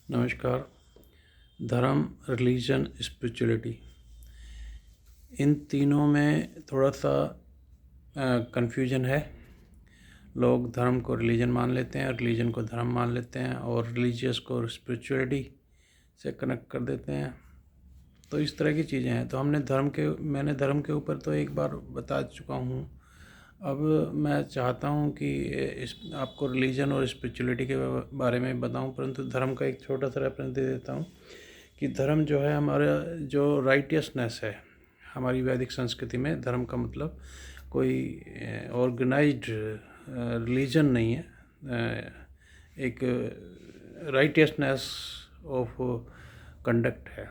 नमस्कार। धर्म, religion, spirituality, इन तीनों में थोड़ा सा कन्फ्यूजन है। लोग धर्म को रिलीजन मान लेते हैं, रिलीजन को धर्म मान लेते हैं और रिलीजियस को स्पिरिचुअलिटी से कनेक्ट कर देते हैं। तो इस तरह की चीज़ें हैं। तो मैंने धर्म के ऊपर तो एक बार बता चुका हूँ। अब मैं चाहता हूँ कि आपको रिलीजन और स्पिरिचुअलिटी के बारे में बताऊँ, परंतु धर्म का एक छोटा सा रेफरेंस दे देता हूँ कि धर्म जो है हमारा जो राइटियसनेस है। हमारी वैदिक संस्कृति में धर्म का मतलब कोई ऑर्गेनाइज्ड रिलीजन नहीं है, एक राइटियसनेस ऑफ कंडक्ट है।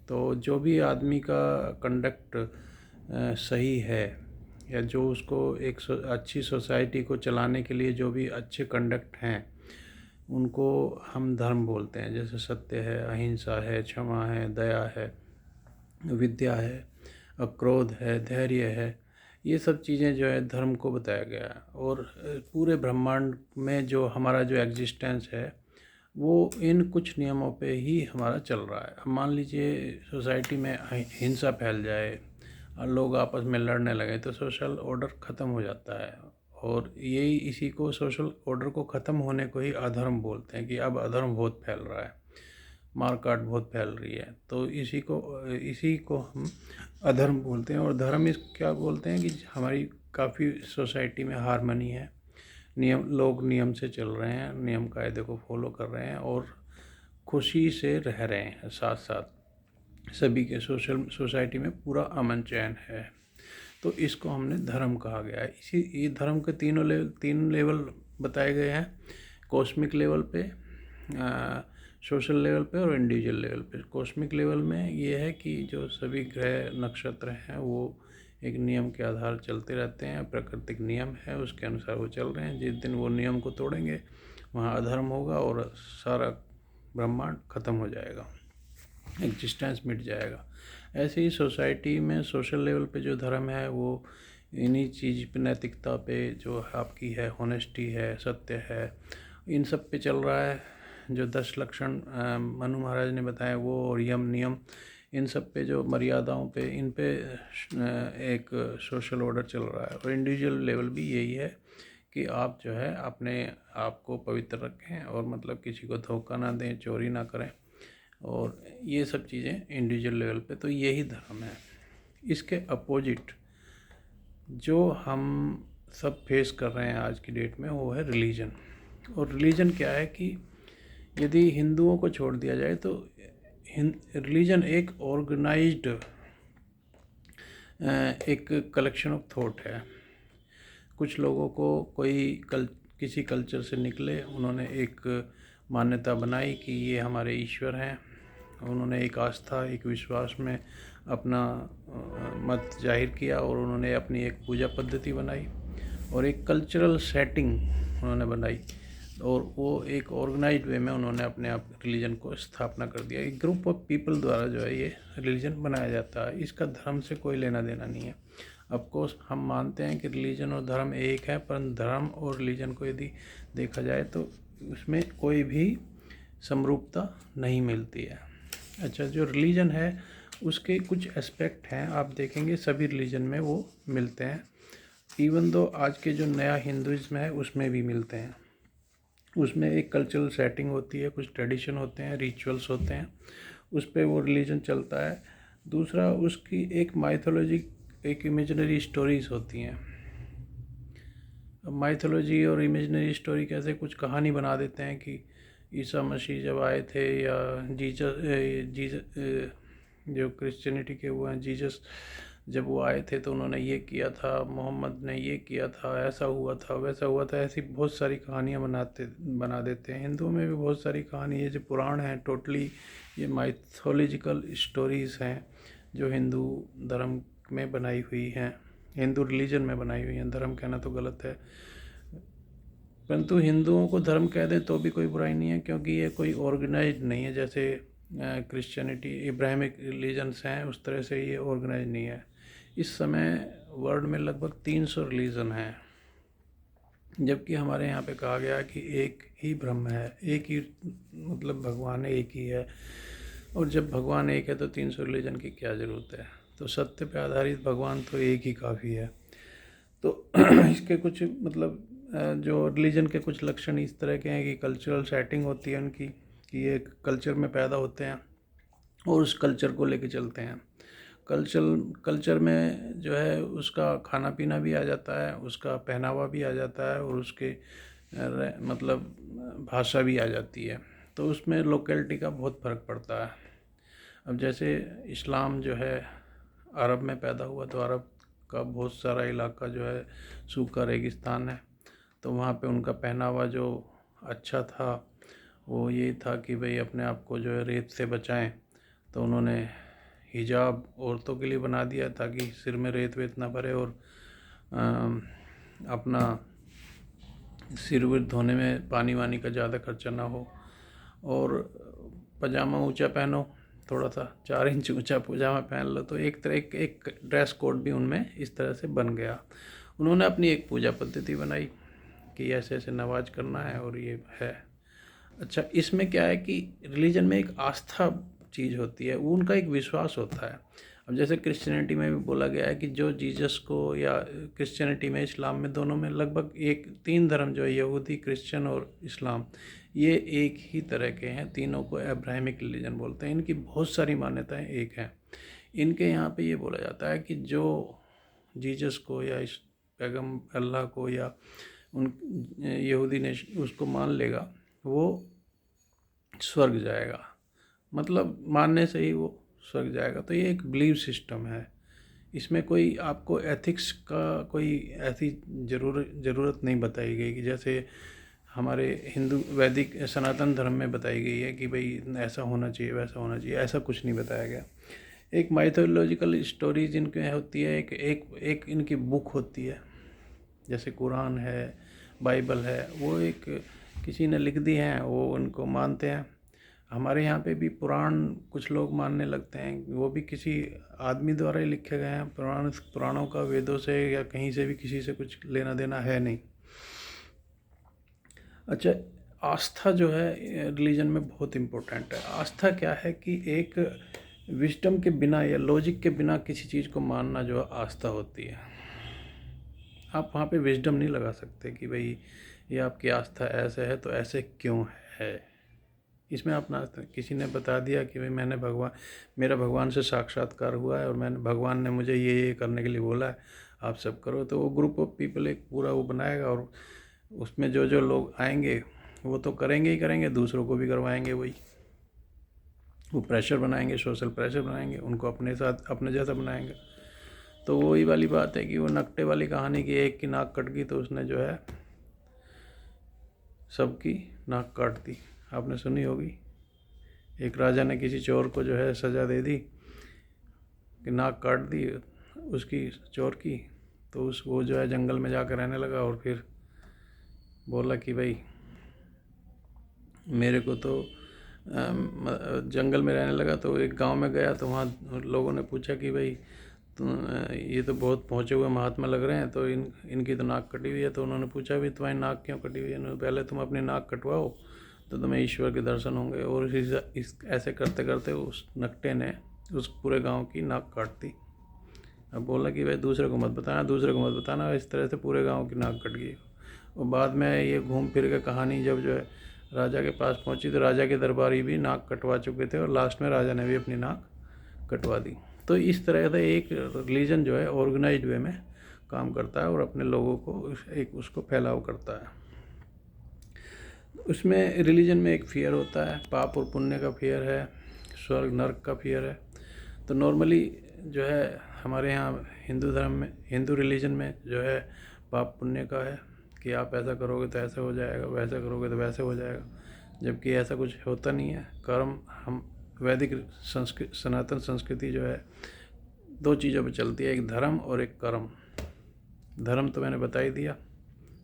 तो जो भी आदमी का कंडक्ट सही है, या जो उसको एक अच्छी सोसाइटी को चलाने के लिए जो भी अच्छे कंडक्ट हैं, उनको हम धर्म बोलते हैं। जैसे सत्य है, अहिंसा है, क्षमा है, दया है, विद्या है, अक्रोध है, धैर्य है। ये सब चीज़ें जो है धर्म को बताया गया है। और पूरे ब्रह्मांड में जो हमारा जो एग्जिस्टेंस है वो इन कुछ नियमों पे ही हमारा चल रहा है। अब मान लीजिए सोसाइटी में हिंसा फैल जाए और लोग आपस में लड़ने लगे तो सोशल ऑर्डर ख़त्म हो जाता है। और यही इसी को सोशल ऑर्डर को ख़त्म होने को ही अधर्म बोलते हैं कि अब अधर्म बहुत फैल रहा है, मारकाट बहुत फैल रही है। तो इसी को हम अधर्म बोलते हैं। और धर्म इस क्या बोलते हैं कि हमारी काफ़ी सोसाइटी में हारमनी है, लोग नियम से चल रहे हैं, नियम कायदे को फॉलो कर रहे हैं और खुशी से रह रहे हैं। साथ साथ सभी के सोसाइटी में पूरा अमन चैन है। तो इसको हमने धर्म कहा गया है। ये धर्म के तीन लेवल बताए गए हैं, कॉस्मिक लेवल पे, सोशल लेवल पे और इंडिविजुअल लेवल पे। कॉस्मिक लेवल में ये है कि जो सभी ग्रह नक्षत्र हैं वो एक नियम के आधार चलते रहते हैं, प्राकृतिक नियम है उसके अनुसार वो चल रहे हैं। जिस दिन वो नियम को तोड़ेंगे वहाँ अधर्म होगा और सारा ब्रह्मांड ख़त्म हो जाएगा, एग्जिस्टेंस मिट जाएगा। ऐसे ही सोसाइटी में सोशल लेवल पे जो धर्म है वो इन्हीं चीज़ पे, नैतिकता पे जो आपकी है, होनेस्टी है, सत्य है, इन सब पे चल रहा है। जो 10 लक्षण मनु महाराज ने बताए वो, और यम नियम, इन सब पे, जो मर्यादाओं पे, इन पे एक सोशल ऑर्डर चल रहा है। और इंडिविजुअल लेवल भी यही है कि आप जो है अपने आप को पवित्र रखें और मतलब किसी को धोखा ना दें, चोरी ना करें, और ये सब चीज़ें इंडिविजुअल लेवल पे। तो यही धर्म है। इसके अपोजिट जो हम सब फेस कर रहे हैं आज की डेट में वो है रिलीजन। और रिलीजन क्या है कि यदि हिंदुओं को छोड़ दिया जाए तो रिलीजन एक ऑर्गेनाइज्ड एक कलेक्शन ऑफ थॉट है। कुछ लोगों को किसी कल्चर से निकले, उन्होंने एक मान्यता बनाई कि ये हमारे ईश्वर हैं। उन्होंने एक आस्था, एक विश्वास में अपना मत जाहिर किया और उन्होंने अपनी एक पूजा पद्धति बनाई और एक कल्चरल सेटिंग उन्होंने बनाई, और वो एक ऑर्गेनाइज्ड वे में उन्होंने अपने आप रिलीजन को स्थापना कर दिया। एक ग्रुप ऑफ पीपल द्वारा जो है ये रिलीजन बनाया जाता है। इसका धर्म से कोई लेना देना नहीं है। ऑफकोर्स हम मानते हैं कि रिलीजन और धर्म एक है, पर धर्म और रिलीजन को यदि देखा जाए तो उसमें कोई भी समरूपता नहीं मिलती है। अच्छा, जो रिलीजन है उसके कुछ एस्पेक्ट हैं, आप देखेंगे सभी रिलीजन में वो मिलते हैं। इवन दो आज के जो नया हिंदुइज्म है उसमें भी मिलते हैं। उसमें एक कल्चरल सेटिंग होती है, कुछ ट्रेडिशन होते हैं, रिचुअल्स होते हैं, उस पर वो रिलीजन चलता है। दूसरा, उसकी एक माइथोलॉजी, एक इमेजिनरी स्टोरीज होती हैं। माइथोलॉजी और इमेजिनरी स्टोरी कैसे कुछ कहानी बना देते हैं कि ईसा मसीह जब आए थे, या जीसस जो क्रिश्चियनिटी के वो हैं, जीसस जब वो आए थे तो उन्होंने ये किया था, मोहम्मद ने ये किया था, ऐसा हुआ था, वैसा हुआ था। ऐसी बहुत सारी कहानियाँ बना देते हैं। हिंदुओं में भी बहुत सारी कहानी है। जो पुराण हैं टोटली ये माइथोलॉजिकल स्टोरीज़ हैं जो हिंदू धर्म में बनाई हुई हैं, हिंदू रिलीजन में बनाई हुई हैं। धर्म कहना तो गलत है, परंतु हिंदुओं को धर्म कह दें तो भी कोई बुराई नहीं है, क्योंकि ये कोई ऑर्गेनाइज्ड नहीं है। जैसे क्रिश्चियनिटी, इब्राहिमिक रिलीजन्स हैं, उस तरह से ये ऑर्गेनाइज नहीं है। इस समय वर्ल्ड में लगभग 300 रिलीजन हैं। जबकि हमारे यहाँ पे कहा गया कि एक ही ब्रह्म है, एक ही मतलब भगवान एक ही है। और जब भगवान एक है तो 300 रिलीजन की क्या ज़रूरत है। तो सत्य पे आधारित भगवान तो एक ही काफ़ी है। तो इसके कुछ मतलब जो रिलीजन के कुछ लक्षण इस तरह के हैं कि कल्चरल सेटिंग होती है उनकी, कि ये कल्चर में पैदा होते हैं और उस कल्चर को लेके चलते हैं। कल्चर में जो है उसका खाना पीना भी आ जाता है, उसका पहनावा भी आ जाता है और उसके मतलब भाषा भी आ जाती है। तो उसमें लोकेलिटी का बहुत फ़र्क पड़ता है। अब जैसे इस्लाम जो है अरब में पैदा हुआ, तो अरब का बहुत सारा इलाका जो है सूखा रेगिस्तान है। तो वहाँ पे उनका पहनावा जो अच्छा था वो ये था कि भाई अपने आप को जो है रेत से बचाएं। तो उन्होंने हिजाब औरतों के लिए बना दिया ताकि सिर में रेत वेत ना भरे और अपना सिर विर धोने में पानी वानी का ज़्यादा खर्चा ना हो। और पजामा ऊंचा पहनो, थोड़ा सा 4 इंच ऊंचा पजामा पहन लो। तो एक तरह एक ड्रेस कोड भी उनमें इस तरह से बन गया। उन्होंने अपनी एक पूजा पद्धति बनाई कि ऐसे ऐसे नमाज करना है और ये है। अच्छा, इसमें क्या है कि रिलीजन में एक आस्था चीज़ होती है, वो उनका एक विश्वास होता है। अब जैसे क्रिश्चियनिटी में भी बोला गया है कि जो जीसस को, या क्रिश्चियनिटी में, इस्लाम में, दोनों में लगभग एक 3 धर्म जो है यहूदी, क्रिश्चियन और इस्लाम, ये एक ही तरह के हैं। तीनों को अब्राहमिक रिलीजन बोलते हैं। इनकी बहुत सारी मान्यताएं एक हैं। इनके यहाँ पे ये बोला जाता है कि जो जीसस को या इस पैगम अल्लाह को या उन यहूदी ने उसको मान लेगा वो स्वर्ग जाएगा, मतलब मानने से ही वो स्वर्ग जाएगा। तो ये एक बिलीव सिस्टम है। इसमें कोई आपको एथिक्स का कोई ऐसी ज़रूरत नहीं बताई गई कि जैसे हमारे हिंदू वैदिक सनातन धर्म में बताई गई है कि भाई ऐसा होना चाहिए वैसा होना चाहिए। ऐसा कुछ नहीं बताया गया। एक माइथोलॉजिकल स्टोरीज इनके होती है, एक इनकी बुक होती है, जैसे कुरान है, बाइबल है, वो एक किसी ने लिख दी है, वो उनको मानते हैं। हमारे यहाँ पे भी पुराण कुछ लोग मानने लगते हैं, वो भी किसी आदमी द्वारा ही लिखे गए हैं। पुराणों का वेदों से या कहीं से भी किसी से कुछ लेना देना है नहीं। अच्छा, आस्था जो है रिलीजन में बहुत इम्पोर्टेंट है। आस्था क्या है कि एक विजडम के बिना या लॉजिक के बिना किसी चीज़ को मानना जो है आस्था होती है। आप वहाँ पे विजडम नहीं लगा सकते कि भाई ये आपकी आस्था ऐसे है तो ऐसे क्यों है। इसमें अपना किसी ने बता दिया कि भाई मेरा भगवान से साक्षात्कार हुआ है और भगवान ने मुझे ये करने के लिए बोला है, आप सब करो। तो वो ग्रुप ऑफ पीपल एक पूरा वो बनाएगा और उसमें जो जो लोग आएंगे वो तो करेंगे ही करेंगे, दूसरों को भी करवाएंगे। वही वो प्रेशर बनाएंगे, सोशल प्रेशर बनाएंगे, उनको अपने साथ अपने जैसा बनाएंगे। तो वही वाली बात है कि वो नकटे वाली कहानी की एक की नाक कट गई तो उसने जो है सबकी नाक काट दी। आपने सुनी होगी, एक राजा ने किसी चोर को जो है सज़ा दे दी कि नाक काट दी उसकी चोर की। तो वो जो है जंगल में जाकर रहने लगा और फिर बोला कि भाई मेरे को तो जंगल में रहने लगा। तो एक गांव में गया तो वहाँ लोगों ने पूछा कि भाई ये तो बहुत पहुँचे हुए महात्मा लग रहे हैं, तो इनकी तो नाक कटी हुई है। तो उन्होंने पूछा भी तुम्हारी नाक क्यों कटी हुई है। पहले तुम अपनी नाक कटवाओ तो तुम्हें ईश्वर के दर्शन होंगे। और ऐसे करते करते उस नकटे ने उस पूरे गांव की नाक काट दी। अब बोला कि भाई दूसरे को मत बताना। इस तरह से पूरे गांव की नाक कट गई। और बाद में ये घूम फिर के कहानी जब जो है राजा के पास पहुंची तो राजा के दरबारी भी नाक कटवा चुके थे और लास्ट में राजा ने भी अपनी नाक कटवा दी। तो इस तरह से एक रिलीजन जो है ऑर्गेनाइज्ड वे में काम करता है और अपने लोगों को एक उसको फैलाव करता है। उसमें रिलीजन में एक फियर होता है, पाप और पुण्य का फियर है, स्वर्ग नर्क का फियर है। तो नॉर्मली जो है हमारे यहाँ हिंदू धर्म में, हिंदू रिलीजन में जो है पाप पुण्य का है कि आप ऐसा करोगे तो ऐसा हो जाएगा, वैसा करोगे तो वैसे हो जाएगा। जबकि ऐसा कुछ होता नहीं है। कर्म, हम वैदिक सनातन संस्कृति जो है 2 चीज़ों पे चलती है, एक धर्म और एक कर्म। धर्म तो मैंने बता ही दिया,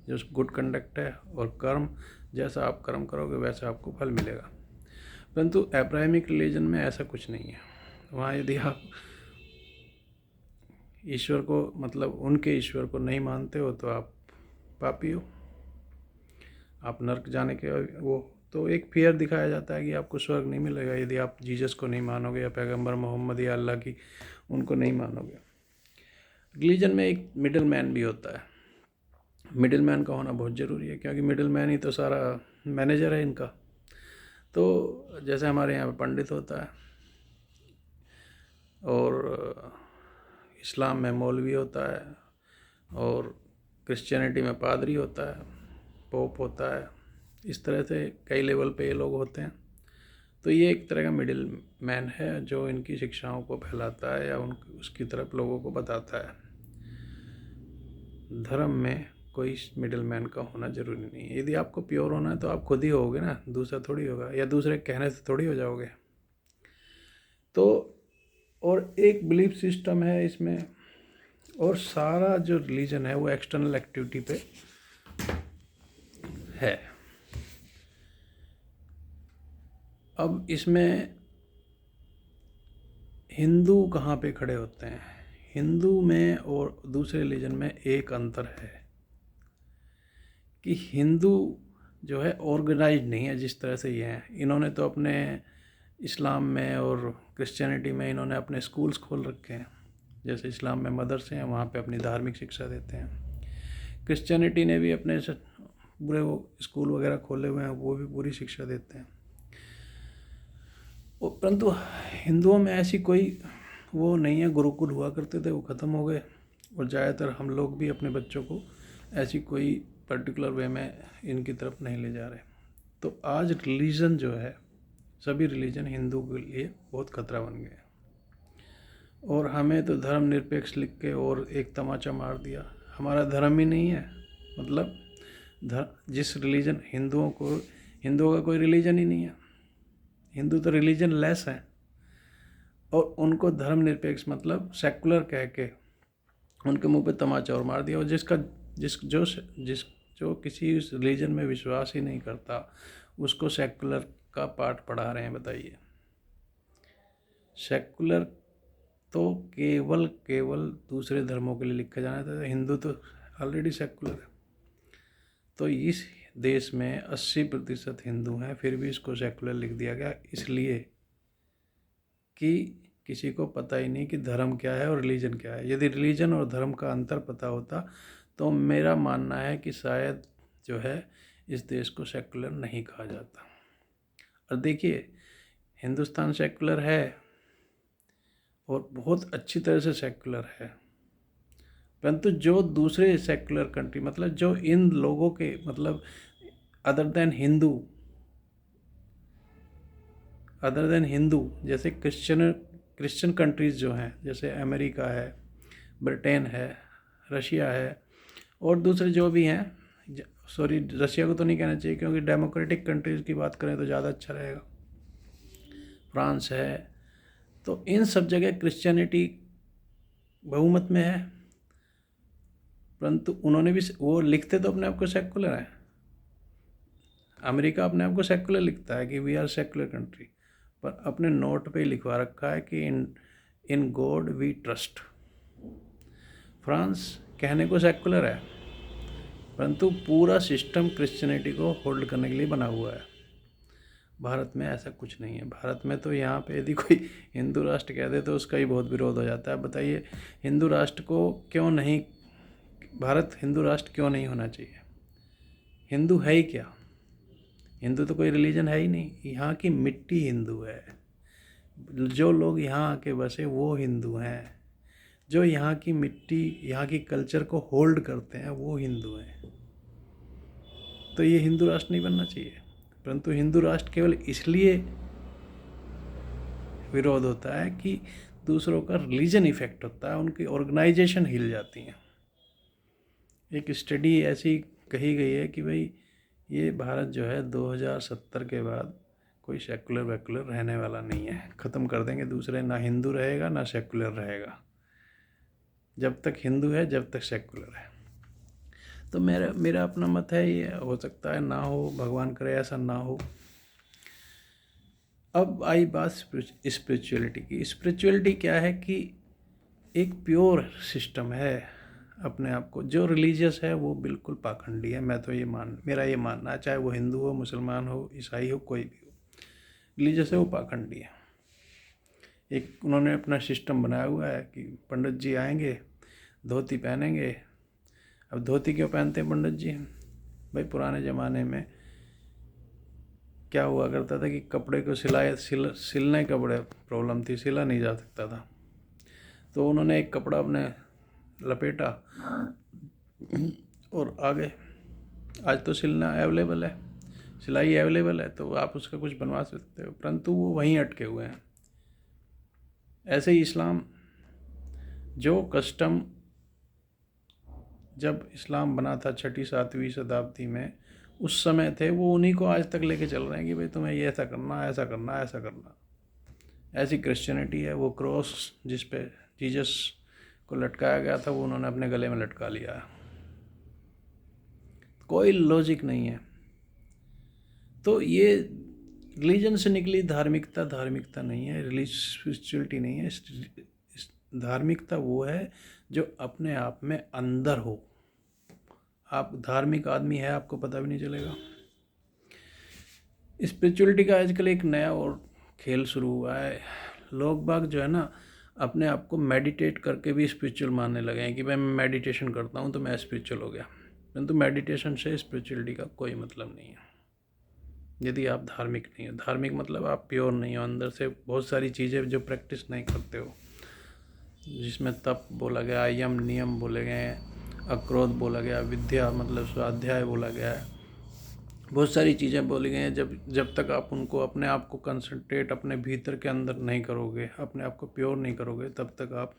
जो गुड कंडक्ट है, और कर्म जैसा आप कर्म करोगे वैसा आपको फल मिलेगा। परंतु अब्राहमिक रिलीजन में ऐसा कुछ नहीं है। वहाँ यदि आप ईश्वर को, मतलब उनके ईश्वर को नहीं मानते हो तो आप पापी हो। आप नर्क जाने के वो तो एक फियर दिखाया जाता है कि आपको स्वर्ग नहीं मिलेगा यदि आप जीसस को नहीं मानोगे या पैगंबर मोहम्मद या अल्लाह की उनको नहीं मानोगे। रिलीजन में एक मिडिल मैन भी होता है। मिडिल मैन का होना बहुत ज़रूरी है क्योंकि मिडिल मैन ही तो सारा मैनेजर है इनका। तो जैसे हमारे यहाँ पे पंडित होता है और इस्लाम में मौलवी होता है और क्रिश्चियनिटी में पादरी होता है, पोप होता है। इस तरह से कई लेवल पे ये लोग होते हैं। तो ये एक तरह का मिडिल मैन है जो इनकी शिक्षाओं को फैलाता है या उसकी तरफ लोगों को बताता है। धर्म में कोई मिडिल मैन का होना ज़रूरी नहीं है। यदि आपको प्योर होना है तो आप खुद ही होगे ना, दूसरा थोड़ी होगा, या दूसरे कहने से थोड़ी हो जाओगे। तो और एक बिलीफ सिस्टम है इसमें, और सारा जो रिलीजन है वो एक्सटर्नल एक्टिविटी पे है। अब इसमें हिंदू कहाँ पे खड़े होते हैं? हिंदू में और दूसरे रिलीजन में एक अंतर है कि हिंदू जो है ऑर्गेनाइज नहीं है जिस तरह से ये हैं। इन्होंने तो अपने इस्लाम में और क्रिश्चियनिटी में इन्होंने अपने स्कूल्स खोल रखे हैं। जैसे इस्लाम में मदरसे हैं, वहाँ पे अपनी धार्मिक शिक्षा देते हैं। क्रिश्चियनिटी ने भी अपने पूरे वो स्कूल वगैरह खोले हुए हैं, वो भी पूरी शिक्षा देते हैं। परंतु हिंदुओं में ऐसी कोई वो नहीं है। गुरुकुल हुआ करते थे, वो ख़त्म हो गए, और ज़्यादातर हम लोग भी अपने बच्चों को ऐसी कोई पर्टिकुलर वे में इनकी तरफ नहीं ले जा रहे। तो आज रिलीजन जो है, सभी रिलीजन हिंदू के लिए बहुत खतरा बन गए। और हमें तो धर्म निरपेक्ष लिख के और एक तमाचा मार दिया। हमारा धर्म ही नहीं है, मतलब जिस रिलीजन हिंदुओं का कोई रिलीजन ही नहीं है। हिंदू तो रिलीजन लेस हैं, और उनको धर्म निरपेक्ष मतलब सेकुलर कह के उनके मुंह पे तमाचा और मार दिया। और जो किसी उस रिलीजन में विश्वास ही नहीं करता उसको सेकुलर का पाठ पढ़ा रहे हैं। बताइए, सेकुलर तो केवल दूसरे धर्मों के लिए लिखा जाना था। हिंदू तो ऑलरेडी सेकुलर है। तो इस देश में 80% हिंदू हैं, फिर भी इसको सेकुलर लिख दिया गया, इसलिए कि किसी को पता ही नहीं कि धर्म क्या है और रिलीजन क्या है। यदि रिलीजन और धर्म का अंतर पता होता तो मेरा मानना है कि शायद जो है इस देश को सेकुलर नहीं कहा जाता। और देखिए, हिंदुस्तान सेकुलर है और बहुत अच्छी तरह से सेकुलर है, परंतु जो दूसरे सेकुलर कंट्री, मतलब जो इन लोगों के मतलब अदर देन हिंदू जैसे क्रिश्चियन कंट्रीज़ जो हैं, जैसे अमेरिका है, ब्रिटेन है, रशिया है, और दूसरे जो भी हैं, सॉरी रशिया को तो नहीं कहना चाहिए क्योंकि डेमोक्रेटिक कंट्रीज़ की बात करें तो ज़्यादा अच्छा रहेगा, फ्रांस है, तो इन सब जगह क्रिश्चियनिटी बहुमत में है। परंतु उन्होंने भी वो लिखते तो अपने आप को सेकुलर है। अमेरिका अपने आप को सेकुलर लिखता है कि वी आर सेकुलर कंट्री, पर अपने नोट पे लिखवा रखा है कि in God we trust. France कहने को सेकुलर है, परंतु पूरा सिस्टम क्रिश्चियनिटी को होल्ड करने के लिए बना हुआ है। भारत में ऐसा कुछ नहीं है। भारत में तो यहाँ पे यदि कोई हिंदू राष्ट्र कह दे तो उसका ही बहुत विरोध हो जाता है। बताइए, हिंदू राष्ट्र को क्यों नहीं, भारत हिंदू राष्ट्र क्यों नहीं होना चाहिए? हिंदू है ही क्या? हिंदू तो कोई रिलीजन है ही नहीं। यहाँ की मिट्टी हिंदू है। जो लोग यहाँ आके बसे वो हिंदू हैं। जो यहाँ की मिट्टी, यहाँ की कल्चर को होल्ड करते हैं वो हिंदू हैं। तो ये हिंदू राष्ट्र नहीं बनना चाहिए। परंतु हिंदू राष्ट्र केवल इसलिए विरोध होता है कि दूसरों का रिलीजन इफेक्ट होता है, उनकी ऑर्गेनाइजेशन हिल जाती हैं। एक स्टडी ऐसी कही गई है कि भाई ये भारत जो है 2070 के बाद कोई सेकुलर वैकुलर रहने वाला नहीं है। ख़त्म कर देंगे दूसरे, ना हिंदू रहेगा ना सेकुलर रहेगा। जब तक हिंदू है जब तक सेकुलर है। तो मेरा अपना मत है, ये हो सकता है ना हो, भगवान करे ऐसा ना हो। अब आई बात स्पिरिचुअलिटी की। स्पिरिचुअलिटी क्या है कि एक प्योर सिस्टम है। अपने आप को, जो रिलीजियस है वो बिल्कुल पाखंडी है। मेरा ये मानना है, चाहे वो हिंदू हो, मुसलमान हो, ईसाई हो, कोई भी हो, रिलीजियस है वो पाखंडी है। एक उन्होंने अपना सिस्टम बनाया हुआ है कि पंडित जी आएंगे, धोती पहनेंगे। अब धोती क्यों पहनते हैं पंडित जी? भाई पुराने ज़माने में क्या हुआ करता था कि कपड़े को सिलने का बड़ा प्रॉब्लम थी, सिला नहीं जा सकता था, तो उन्होंने एक कपड़ा अपने लपेटा और आगे। आज तो सिलना अवेलेबल है, सिलाई अवेलेबल है, तो आप उसका कुछ बनवा सकते हो, परंतु वो वहीं अटके हुए हैं। ऐसे ही इस्लाम, जो कस्टम जब इस्लाम बना था 6वीं-7वीं शताब्दी में, उस समय थे, वो उन्हीं को आज तक लेके चल रहे हैं कि भाई तुम्हें ये ऐसा करना, ऐसा करना, ऐसा करना। ऐसी क्रिश्चियनिटी है, वो क्रॉस जिस पे जीसस को लटकाया गया था वो उन्होंने अपने गले में लटका लिया है। कोई लॉजिक नहीं है। तो ये रिलीजन से निकली धार्मिकता धार्मिकता नहीं है, स्पिरिचुअलिटी नहीं है। धार्मिकता वो है जो अपने आप में अंदर हो। आप धार्मिक आदमी है, आपको पता भी नहीं चलेगा। स्पिरिचुअलिटी का आजकल एक नया और खेल शुरू हुआ है। लोग बाग जो है ना, अपने आप को मेडिटेट करके भी स्पिरिचुअल मानने लगे हैं कि भाई मैं मेडिटेशन करता हूँ तो मैं स्पिरिचुअल हो गया। परंतु मेडिटेशन से स्पिरिचुअलिटी का कोई मतलब नहीं है यदि आप धार्मिक नहीं हो। धार्मिक मतलब आप प्योर नहीं हो, अंदर से बहुत सारी चीज़ें जो प्रैक्टिस नहीं करते हो, जिसमें तप बोला गया, यम नियम बोले गए हैं, अक्रोध बोला गया, विद्या मतलब स्वाध्याय बोला गया है, बहुत सारी चीज़ें बोली गई हैं। जब तक आप उनको, अपने आप को कंसंट्रेट अपने भीतर के अंदर नहीं करोगे, अपने आप को प्योर नहीं करोगे, तब तक आप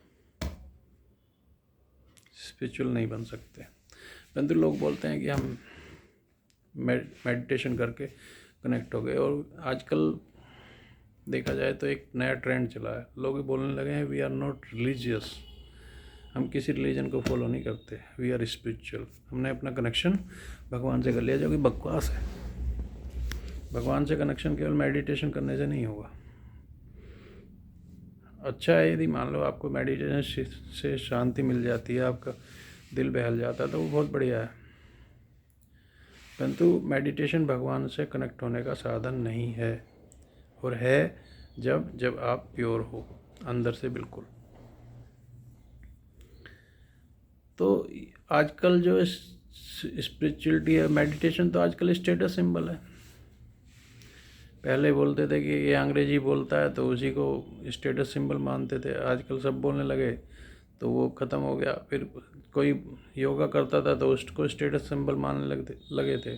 स्पिरिचुअल नहीं बन सकते। परंतु लोग बोलते हैं कि हम मेडिटेशन करके कनेक्ट हो गए। और आजकल देखा जाए तो एक नया ट्रेंड चला है, लोग बोलने लगे हैं वी आर नॉट रिलीजियस, हम किसी रिलीजन को फॉलो नहीं करते, वी आर स्पिरिचुअल। हमने अपना कनेक्शन भगवान से कर लिया, जो कि बकवास है। भगवान से कनेक्शन केवल मेडिटेशन करने से नहीं होगा। अच्छा है यदि मान लो आपको मेडिटेशन से शांति मिल जाती है, आपका दिल बहल जाता है, तो वो बहुत बढ़िया है। परंतु मेडिटेशन भगवान से कनेक्ट होने का साधन नहीं है, और है जब आप प्योर हो अंदर से बिल्कुल। तो आजकल जो स्पिरिचुअलिटी है, मेडिटेशन तो आजकल स्टेटस सिंबल है। पहले बोलते थे कि ये अंग्रेजी बोलता है तो उसी को स्टेटस सिंबल मानते थे, आजकल सब बोलने लगे तो वो ख़त्म हो गया। फिर कोई योगा करता था तो उसको स्टेटस सिंबल मानने लगे थे,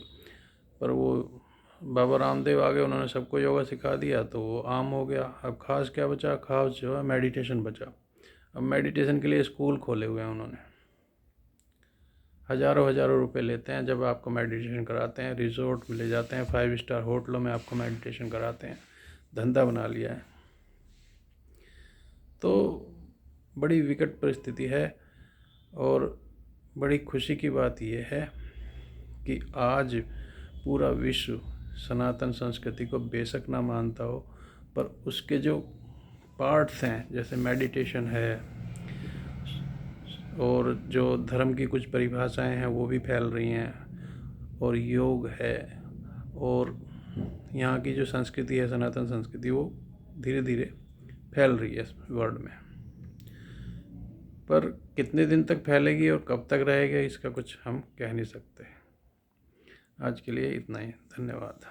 पर वो बाबा रामदेव आ गए, उन्होंने सबको योगा सिखा दिया तो वो आम हो गया। अब खास क्या बचा? खास जो है मेडिटेशन बचा। अब मेडिटेशन के लिए स्कूल खोले हुए हैं उन्होंने, हज़ारों रुपए लेते हैं जब आपको मेडिटेशन कराते हैं। रिजॉर्ट में ले जाते हैं, 5 स्टार होटलों में आपको मेडिटेशन कराते हैं, धंधा बना लिया है। तो बड़ी विकट परिस्थिति है। और बड़ी खुशी की बात यह है कि आज पूरा विश्व सनातन संस्कृति को बेशक ना मानता हो, पर उसके जो पार्ट्स हैं, जैसे मेडिटेशन है और जो धर्म की कुछ परिभाषाएं हैं वो भी फैल रही हैं, और योग है, और यहाँ की जो संस्कृति है सनातन संस्कृति, वो धीरे धीरे फैल रही है वर्ल्ड में। पर कितने दिन तक फैलेगी और कब तक रहेगा इसका कुछ हम कह नहीं सकते। आज के लिए इतना ही, धन्यवाद।